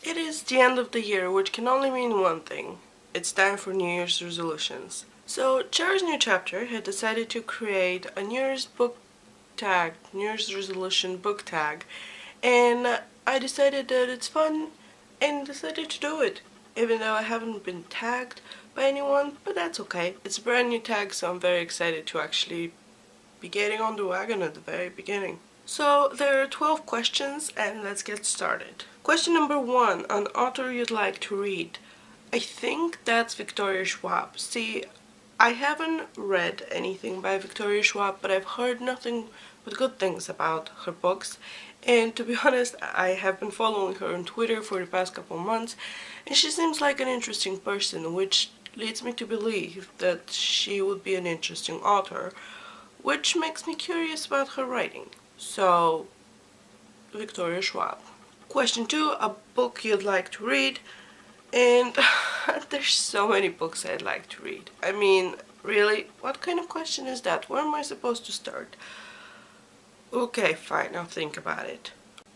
It is the end of the year, which can only mean one thing. It's time for New Year's resolutions. So, Cher's New Chapter had decided to create a New Year's book tag, New Year's resolution book tag, and I decided that it's fun and decided to do it, even though I haven't been tagged by anyone, but that's okay. It's a brand new tag, so I'm very excited to actually be getting on the wagon at the very beginning. So there are 12 questions and let's get started. Question number 1, an author you'd like to read. I think that's Victoria Schwab. See, I haven't read anything by Victoria Schwab, but I've heard nothing but good things about her books. And to be honest, I have been following her on Twitter for the past couple months, and she seems like an interesting person, which leads me to believe that she would be an interesting author, which makes me curious about her writing. So, Victoria Schwab. Question 2, a book you'd like to read. And there's so many books I'd like to read. I mean, really, what kind of question is that? Where am I supposed to start? Okay, fine, I'll think about it.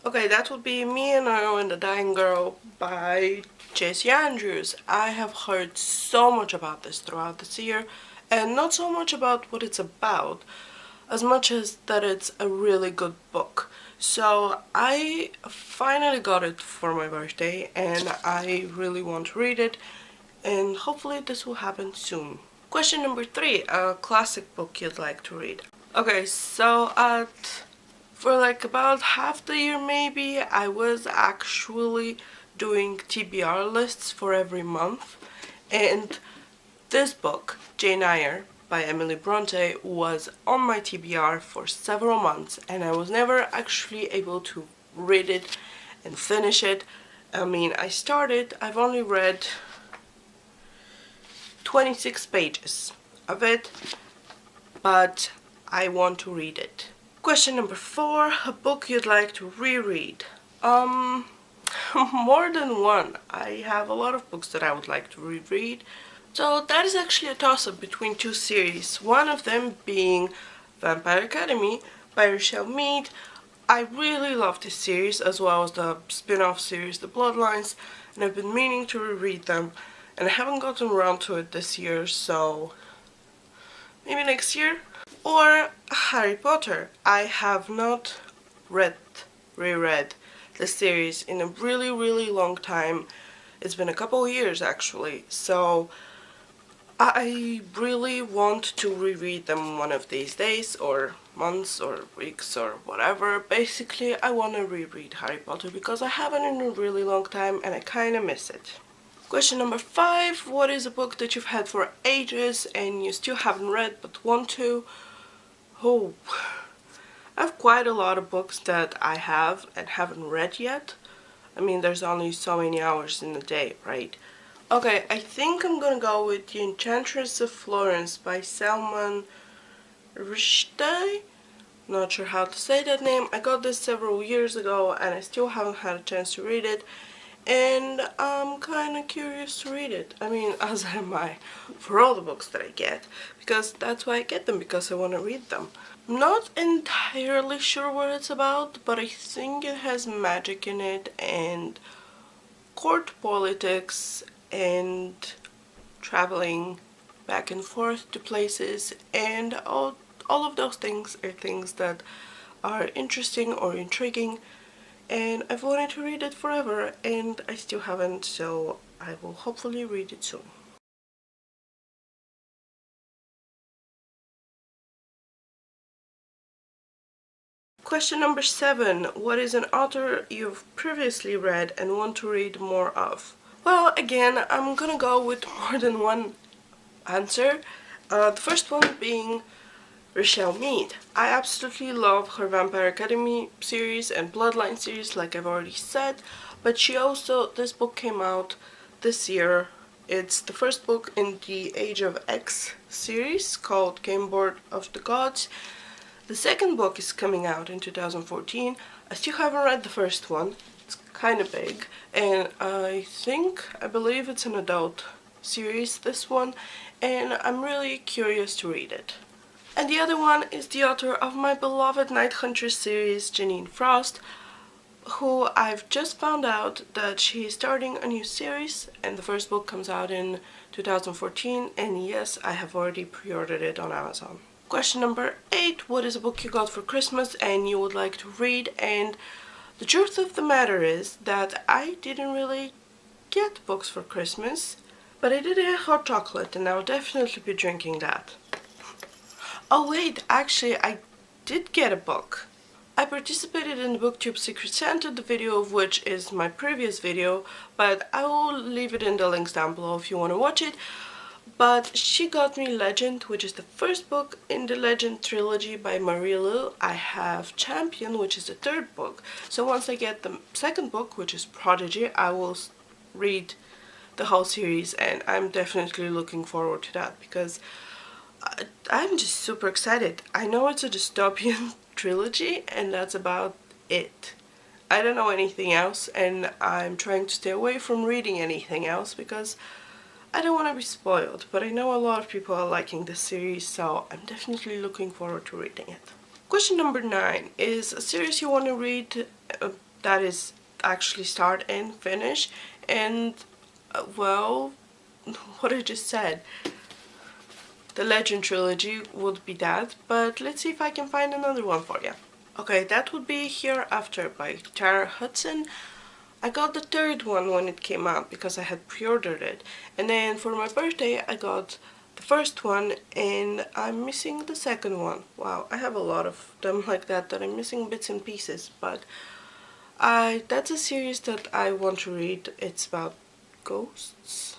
Okay, that would be Me and Earl and the Dying Girl by J.C. Andrews. I have heard so much about this throughout this year, and not so much about what it's about, as much as that it's a really good book. So I finally got it for my birthday and I really want to read it, and hopefully this will happen soon. Question number 3, a classic book you'd like to read. Okay, so for like about half the year maybe, I was actually doing TBR lists for every month, and this book, Jane Eyre by Emily Bronte, was on my TBR for several months and I was never actually able to read it and finish it. I mean, I've only read 26 pages of it, but I want to read it. Question number 4, a book you'd like to reread. More than one. I have a lot of books that I would like to reread. So that is actually a toss-up between 2 series, one of them being Vampire Academy by Rochelle Mead. I really love this series, as well as the spin-off series The Bloodlines, and I've been meaning to reread them, and I haven't gotten around to it this year, so maybe next year. Or Harry Potter. I have not reread the series in a really long time. It's been a couple years actually, so I really want to reread them one of these days, or months, or weeks, or whatever. Basically, I want to reread Harry Potter because I haven't in a really long time and I kinda miss it. Question number 5, what is a book that you've had for ages and you still haven't read but want to? Oh, I have quite a lot of books that I have and haven't read yet. I mean, there's only so many hours in a day, right? Okay, I think I'm gonna go with The Enchantress of Florence by Salman Rushdie. Not sure how to say that name. I got this several years ago and I still haven't had a chance to read it, and I'm kinda curious to read it. I mean, as am I for all the books that I get, because that's why I get them, because I want to read them. I'm not entirely sure what it's about, but I think it has magic in it and court politics and traveling back and forth to places, and all of those things are things that are interesting or intriguing, and I've wanted to read it forever and I still haven't, so I will hopefully read it soon. Question number 7, what is an author you've previously read and want to read more of? Well, again, I'm gonna go with more than one answer. The first one being Rochelle Mead. I absolutely love her Vampire Academy series and Bloodline series, like I've already said, but this book came out this year. It's the first book in the Age of X series called Game Board of the Gods. The second book is coming out in 2014. I still haven't read the first one. It's kind of big, and I believe it's an adult series, this one, and I'm really curious to read it. And the other one is the author of my beloved Night Hunter series, Janine Frost. who I've just found out that she's starting a new series, and the first book comes out in 2014, and yes, I have already pre-ordered it on Amazon. Question number 8, what is a book you got for Christmas and you would like to read? And the truth of the matter is that I didn't really get books for Christmas, but I did get hot chocolate and I'll definitely be drinking that. Oh wait, actually I did get a book. I participated in the BookTube Secret Santa, the video of which is my previous video, but I will leave it in the links down below if you want to watch it. But she got me Legend, which is the first book in the Legend trilogy by Marie Lu. I have Champion, which is the third book. So once I get the second book, which is Prodigy, I will read the whole series, and I'm definitely looking forward to that because I'm just super excited. I know it's a dystopian trilogy and that's about it. I don't know anything else, and I'm trying to stay away from reading anything else because I don't want to be spoiled, but I know a lot of people are liking this series, so I'm definitely looking forward to reading it. Question number 9 is a series you want to read that is actually start and finish, and well, what I just said. The Legend trilogy would be that, but let's see if I can find another one for you. Okay, that would be Hereafter by Tara Hudson. I got the third one when it came out because I had pre-ordered it, and then for my birthday I got the first one and I'm missing the second one. Wow, I have a lot of them like that I'm missing bits and pieces, but that's a series that I want to read. It's about ghosts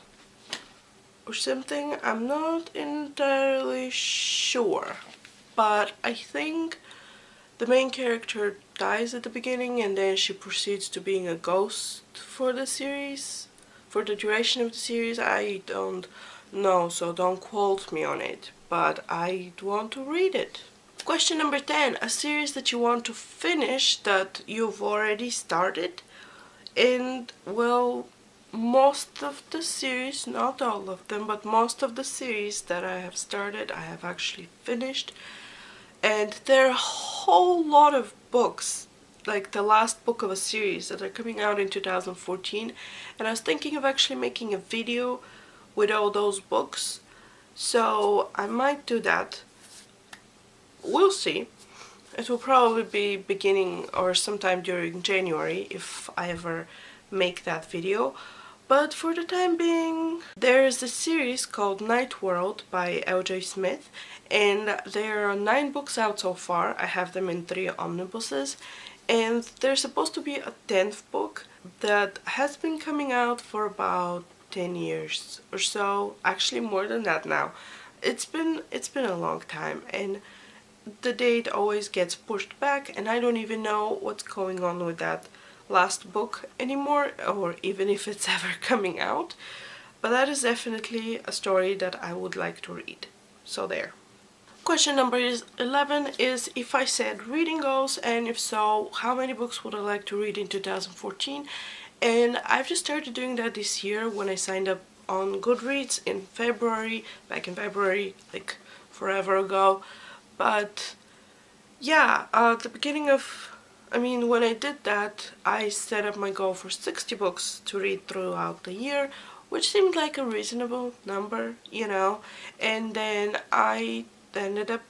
or something. I'm not entirely sure, but I think the main character dies at the beginning and then she proceeds to being a ghost for the series, for the duration of the series. I don't know, so don't quote me on it, but I want to read it. Question number 10, a series that you want to finish that you've already started. And well, most of the series, not all of them, but most of the series that I have started, I have actually finished. And there are a whole lot of books, like the last book of a series that are coming out in 2014. And I was thinking of actually making a video with all those books. So I might do that. We'll see. It will probably be beginning or sometime during January if I ever make that video. But for the time being, there is a series called Night World by L.J. Smith, and there are 9 books out so far. I have them in 3 omnibuses, and there's supposed to be a 10th book that has been coming out for about 10 years or so. Actually more than that now. It's been a long time, and the date always gets pushed back, and I don't even know what's going on with that last book anymore, or even if it's ever coming out. But that is definitely a story that I would like to read. So there. Question number 11 is if I said reading goals, and if so, how many books would I like to read in 2014? And I've just started doing that this year when I signed up on Goodreads in February, back in February, like forever ago. But yeah, at the beginning of, when I did that, I set up my goal for 60 books to read throughout the year, which seemed like a reasonable number, and then I ended up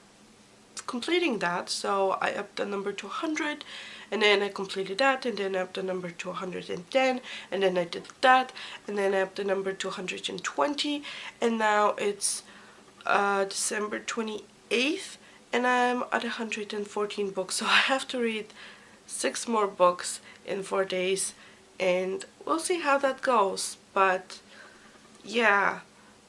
completing that, so I upped the number to 100, and then I completed that, and then I upped the number to 110, and then I did that, and then I upped the number to 120, and now it's December 28th, and I'm at 114 books, so I have to read 6 more books in 4 days, and we'll see how that goes. But yeah,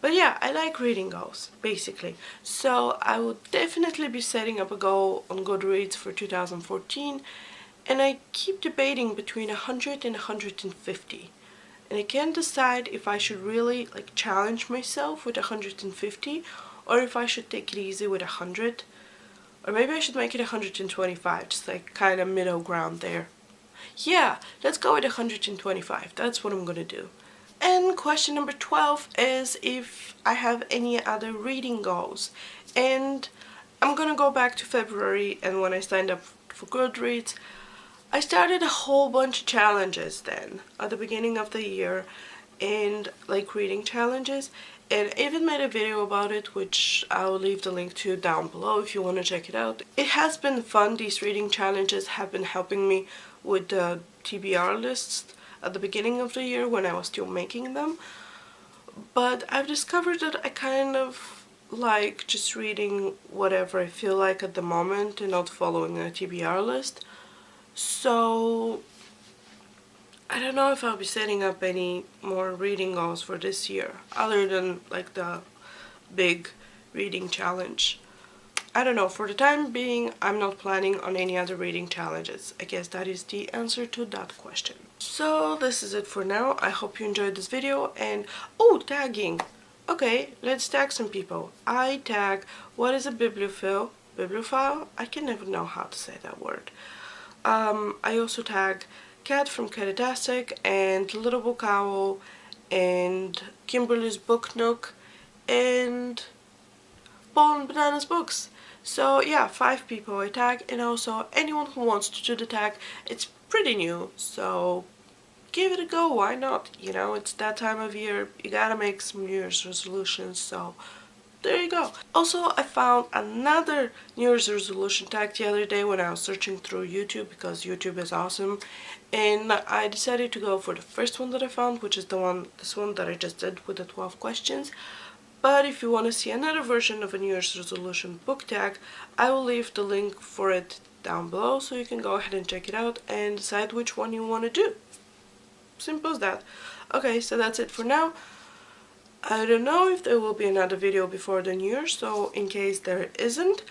I like reading goals, basically. So I will definitely be setting up a goal on Goodreads for 2014, and I keep debating between 100 and 150. And I can't decide if I should really challenge myself with 150, or if I should take it easy with 100. Or maybe I should make it 125, just kind of middle ground there. Yeah, let's go with 125. That's what I'm gonna do. And question number 12 is if I have any other reading goals. And I'm gonna go back to February, and when I signed up for Goodreads, I started a whole bunch of challenges then at the beginning of the year, and like reading challenges, and I even made a video about it, which I'll leave the link to down below if you want to check it out. It has been fun. These reading challenges have been helping me with the TBR lists at the beginning of the year when I was still making them, but I've discovered that I kind of like just reading whatever I feel like at the moment and not following a TBR list. So I don't know if I'll be setting up any more reading goals for this year, other than like the big reading challenge. I don't know, for the time being, I'm not planning on any other reading challenges. I guess that is the answer to that question. So this is it for now. I hope you enjoyed this video, and oh, tagging! Okay, let's tag some people. I tag Whatisabibliophile? I can never know how to say that word. I also tag Cat from Katytastic and Little Book Owl and KimberleysBookNook and polandbananasBOOKS. So yeah, 5 people I tag, and also anyone who wants to do the tag. It's pretty new, so give it a go, why not? You know, it's that time of year, you gotta make some New Year's resolutions, so there you go. Also, I found another New Year's resolution tag the other day when I was searching through YouTube, because YouTube is awesome, and I decided to go for the first one that I found, which is this one that I just did with the 12 questions. But if you want to see another version of a New Year's resolution book tag, I will leave the link for it down below, so you can go ahead and check it out and decide which one you want to do. Simple as that. Okay, so that's it for now. I don't know if there will be another video before the New Year, so in case there isn't,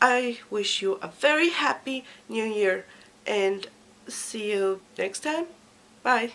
I wish you a very happy New Year and see you next time. Bye!